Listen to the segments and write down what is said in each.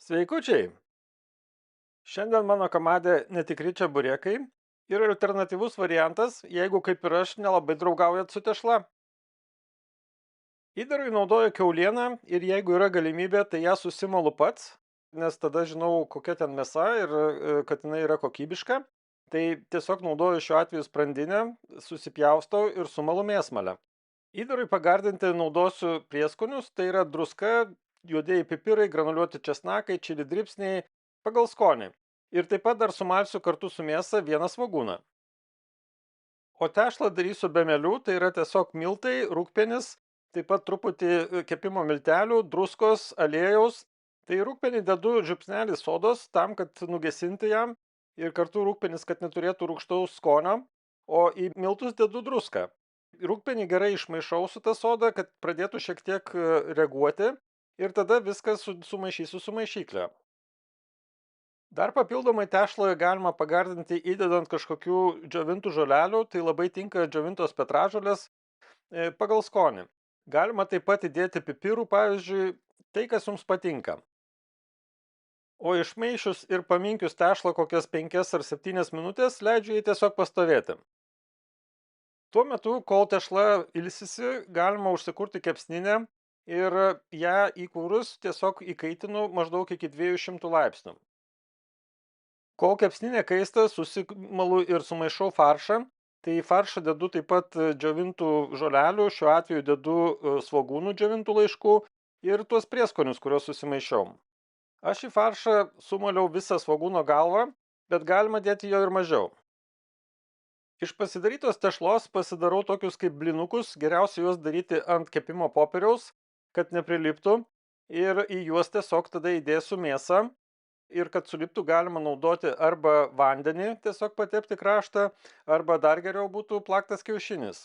Sveikučiai! Šiandien mano komande netikri čeburekai ir alternatyvus variantas, jeigu kaip ir aš nelabai draugaujat su tešla. Įdarui naudoju kiaulieną ir jeigu yra galimybė, tai ją susimalu pats, nes tada žinau, kokia ten mėsa ir kad jinai yra kokybiška. Tai tiesiog naudoju šiuo atveju sprandinę, susipjaustau ir sumalu mėsmalę. Įdarui pagardinti naudosiu prieskonius, tai yra druska, juodieji pipirai, granuliuoti česnakai, čili dribsniai, pagal skonį. Ir taip pat dar sumalsiu kartu su mėsa vieną svogūną. O tešlą darysiu be melių, tai yra tiesiog miltai, rūgpienis, taip pat truputį kepimo miltelių, druskos, aliejaus. Tai rūgpienį dedu žiupsnelį sodos tam, kad nugesinti jam ir kartu rūgpienis, kad neturėtų rūgštaus skonio, o į miltus dedu druską. Rūgpienį gerai išmaišau su ta soda, kad pradėtų šiek tiek reaguoti ir tada viską sumaišysiu su maišykle. Dar papildomai tešlą galima pagardinti įdedant kažkokių džiovintų žolelių, tai labai tinka džiovintos petražolės pagal skonį. Galima taip pat įdėti pipirų, pavyzdžiui, tai, kas jums patinka. O išmaišius ir paminkius tešlą kokias 5 ar 7 minutės, leidžiu jį tiesiog pastovėti. Tuo metu, kol tešla ilsisi, galima užsikurti kepsninę ir ją įkūrus tiesiog įkaitinu maždaug iki 200 laipsnių. Kol kepsninė kaista, susimalu ir sumaišau faršą. Tai į faršą dedu taip pat džiovintų žolelių, šiuo atveju dedu svogūnų džiovintų laiškų ir tuos prieskonius, kuriuos susimaišiau. Aš į faršą sumaliau visą svogūno galvą, bet galima dėti jo ir mažiau. Iš pasidarytos tešlos pasidarau tokius kaip blinukus, geriausia juos daryti ant kepimo popieriaus, kad nepriliptų, ir į juos tiesiog tada įdėsiu mėsą. Ir kad suliptų galima naudoti arba vandenį, tiesiog patepti kraštą, arba dar geriau būtų plaktas kiaušinis.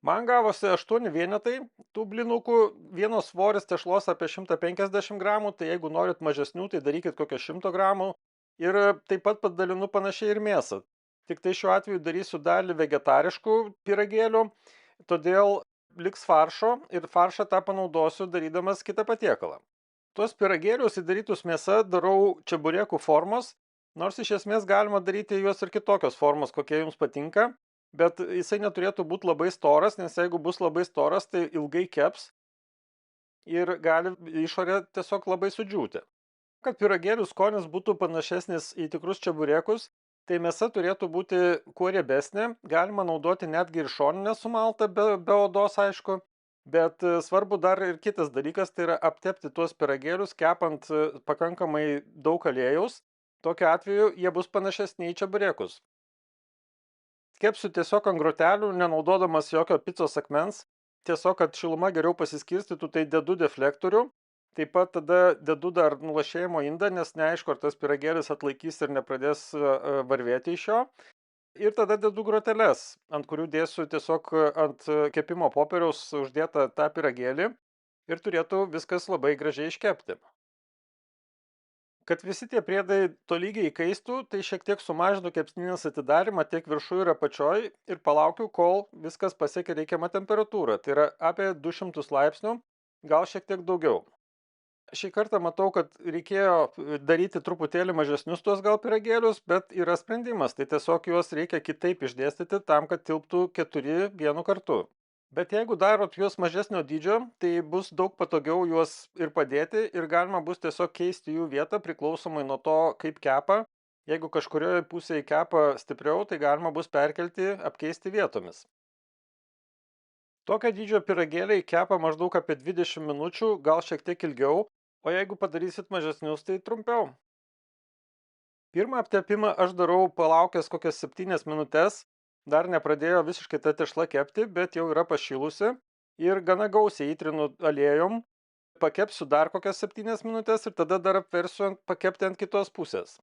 Man gavosi 8 vienetai tų blinukų, vienos svoris tešlos apie 150 gramų, tai jeigu norit mažesnių, tai darykit kokią 100 gramų. Ir taip pat padalinu panašiai ir mėsą. Tik tai šiuo atveju darysiu dalį vegetariškų pyragėlių, todėl liks faršo ir faršą tą panaudosiu darydamas kitą patiekalą. Tuos pyragėlius įdarytus mėsa darau čeburekų formos, nors iš esmės galima daryti juos ir kitokios formos, kokie jums patinka, bet jisai neturėtų būti labai storas, nes jeigu bus labai storas, tai ilgai keps ir gali išorė tiesiog labai sudžiūti. Kad pyragėlių skonis būtų panašesnis į tikrus čeburekus, tai mėsa turėtų būti kuo riebesnė, galima naudoti netgi ir šoninę sumaltą, be odos aišku. Bet svarbu dar ir kitas dalykas, tai yra aptepti tuos pyragėlius, kepant pakankamai daug aliejaus. Tokiu atveju jie bus panašesni į čeburekus. Kepsiu tiesiog ant grotelių, nenaudodamas jokio picos akmens. Tiesiog, kad šiluma geriau pasiskirstytų, tai dedu deflektorių. Taip pat tada dedu dar nulašėjimo indą, nes neaišku, ar tas pyragėlis atlaikys ir nepradės varvėti iš jo. Ir tada dedu groteles, ant kurių dėsiu tiesiog ant kepimo popieriaus uždėtą tą pyragėlį ir turėtų viskas labai gražiai iškepti. Kad visi tie priedai tolygiai įkaistų, tai šiek tiek sumažinu kepsninės atidarimą tiek viršuj ir apačioj ir palaukiu, kol viskas pasiekia reikiamą temperatūrą. Tai yra apie 200 laipsnių, gal šiek tiek daugiau. Šį kartą matau, kad reikėjo daryti truputėlį mažesnius tuos gal pyragėlius, bet yra sprendimas, tai tiesiog juos reikia kitaip išdėstyti tam, kad tilptų 4 vienu kartu. Bet jeigu darot juos mažesnio dydžio, tai bus daug patogiau juos ir padėti ir galima bus tiesiog keisti jų vietą priklausomai nuo to, kaip kepa. Jeigu kažkurioje pusėje kepa stipriau, tai galima bus perkelti, apkeisti vietomis. Tokio dydžio pyragėliai kepa maždaug apie 20 minučių, gal šiek tiek ilgiau, o jeigu padarysit mažesnius, tai trumpiau. Pirmą aptepimą aš darau palaukęs kokias 7 minutės, dar nepradėjo visiškai ta tešla kepti, bet jau yra pašilusi ir gana gausiai įtrinu aliejum, pakepsiu dar kokias 7 minutės ir tada dar apversiu pakepti ant kitos pusės.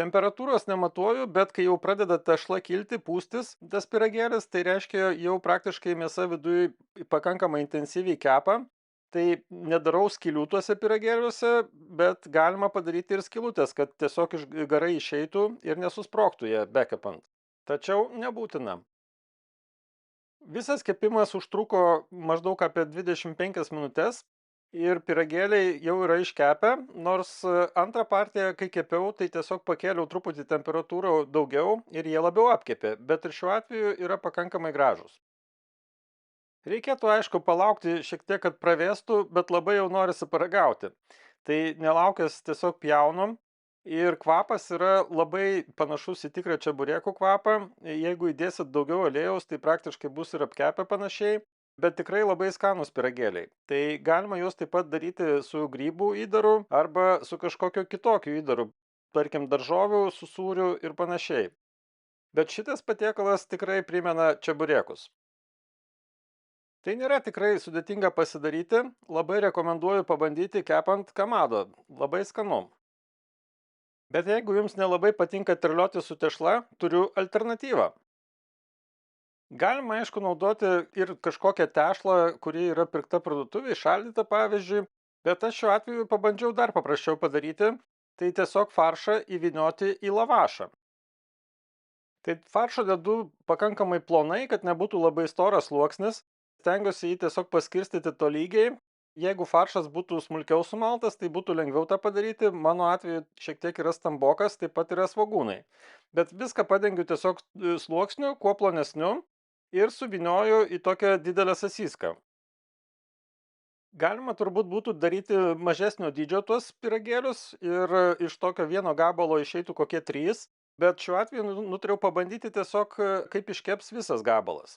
Temperatūros nematuoju, bet kai jau pradeda tešla kilti, pūstis tas pyragėlis, tai reiškia jau praktiškai mėsa viduje pakankamai intensyviai kepa. Tai nedarau skylių tuose pyragėliuose, bet galima padaryti ir skylutės, kad tiesiog garai išeitų ir nesusprogtų jie bekepant. Tačiau nebūtina. Visas kepimas užtruko maždaug apie 25 minutės ir pyragėliai jau yra iškepę, nors antrą partiją, kai kepiau, tai tiesiog pakėliau truputį temperatūrą daugiau ir jie labiau apkepė, bet ir šiuo atveju yra pakankamai gražūs. Reikėtų, aišku, palaukti šiek tiek, kad pravėstų, bet labai jau norisi paragauti. Tai nelaukęs tiesiog pjaunam ir kvapas yra labai panašus į tikrą čeburekų kvapą. Jeigu įdėsit daugiau aliejaus, tai praktiškai bus ir apkepę panašiai, bet tikrai labai skanūs pyragėliai. Tai galima juos taip pat daryti su grybų įdaru arba su kažkokio kitokio įdaru, tarkim daržovių, su sūriu ir panašiai. Bet šitas patiekalas tikrai primena čeburekus. Tai nėra tikrai sudėtinga pasidaryti, labai rekomenduoju pabandyti kepant kamado, labai skanu. Bet jeigu jums nelabai patinka terlioti su tešla, turiu alternatyvą. Galima, aišku, naudoti ir kažkokią tešlą, kuri yra pirkta parduotuvėje, šaldyta pavyzdžiui, bet aš šiuo atveju pabandžiau dar paprasčiau padaryti, tai tiesiog faršą įvinioti į lavašą. Tai faršo dedu pakankamai plonai, kad nebūtų labai storas sluoksnis, stengiuosi jį tiesiog paskirstyti tolygiai. Jeigu faršas būtų smulkiau sumaltas, tai būtų lengviau tą padaryti. Mano atveju šiek tiek yra stambokas, taip pat yra svogūnai. Bet viską padengiu tiesiog sluoksniu, kuo plonesniu ir suvinioju į tokią didelę sasyską. Galima turbūt būtų daryti mažesnio dydžio tuos pyragėlius ir iš tokio vieno gabalo išeitų kokie 3, bet šiuo atveju nutariau pabandyti tiesiog, kaip iškeps visas gabalas.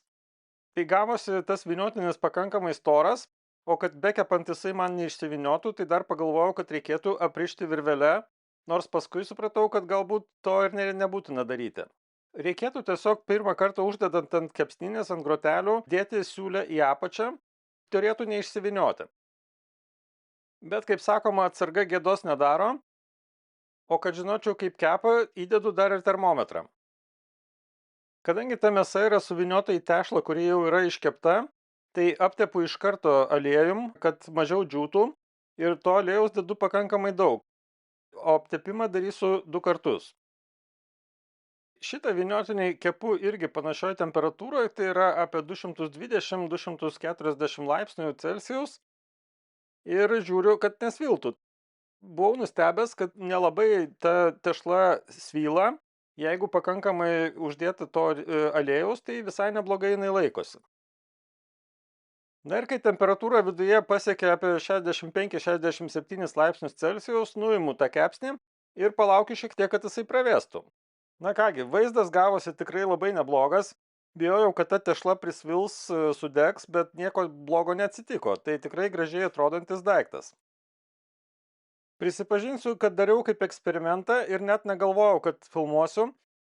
Tai gavosi tas vyniotinis pakankamai storas, o kad bekepant jisai man neišsivyniotų, tai dar pagalvojau, kad reikėtų aprišti virvele, nors paskui supratau, kad galbūt to ir nebūtina daryti. Reikėtų tiesiog pirmą kartą uždedant ant kepsninės, ant grotelių, dėti siūlę į apačią, turėtų neišsivynioti. Bet, kaip sakoma, atsarga gėdos nedaro, o kad žinočiau, kaip kepa, įdedu dar ir termometrą. Kadangi ta mėsa yra suvyniota į tešlą, kuri jau yra iškepta, tai aptepu iš karto aliejum, kad mažiau džiūtų ir to aliejaus dedu pakankamai daug, o aptepimą darysiu 2 kartus. Šitą vyniotinį kepu irgi panašioje temperatūroje, tai yra apie 220-240 laipsnių Celsijaus ir žiūriu, kad nesviltų. Buvau nustebęs, kad nelabai ta tešla svyla. Jeigu pakankamai uždėti to aliejaus, tai visai neblogai jinai laikosi. Na ir kai temperatūra viduje pasiekia apie 65-67 laipsnius Celsijaus, nuimu tą kepsnį ir palaukiu šiek tiek, kad jisai pravėstų. Na kągi, vaizdas gavosi tikrai labai neblogas. Bijojau, kad ta tešla prisvils, sudegs, bet nieko blogo neatsitiko. Tai tikrai gražiai atrodantis daiktas. Prisipažinsiu, kad dariau kaip eksperimentą ir net negalvojau, kad filmuosiu,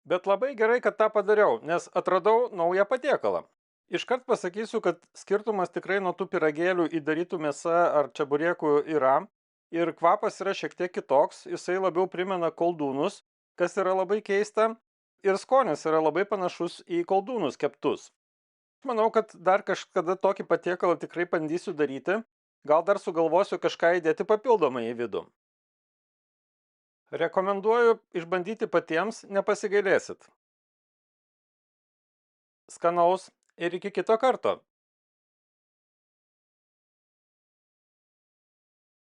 bet labai gerai, kad tą padariau, nes atradau naują patiekalą. Iškart pasakysiu, kad skirtumas tikrai nuo tų pyragėlių įdarytų mėsa ar čeburekų yra ir kvapas yra šiek tiek kitoks, jisai labiau primena koldūnus, kas yra labai keista, ir skonis yra labai panašus į koldūnus keptus. Manau, kad dar kažkada tokį patiekalą tikrai bandysiu daryti. Gal dar sugalvosiu kažką įdėti papildomai į vidų. Rekomenduoju išbandyti patiems, nepasigailėsit. Skanaus ir iki kito karto.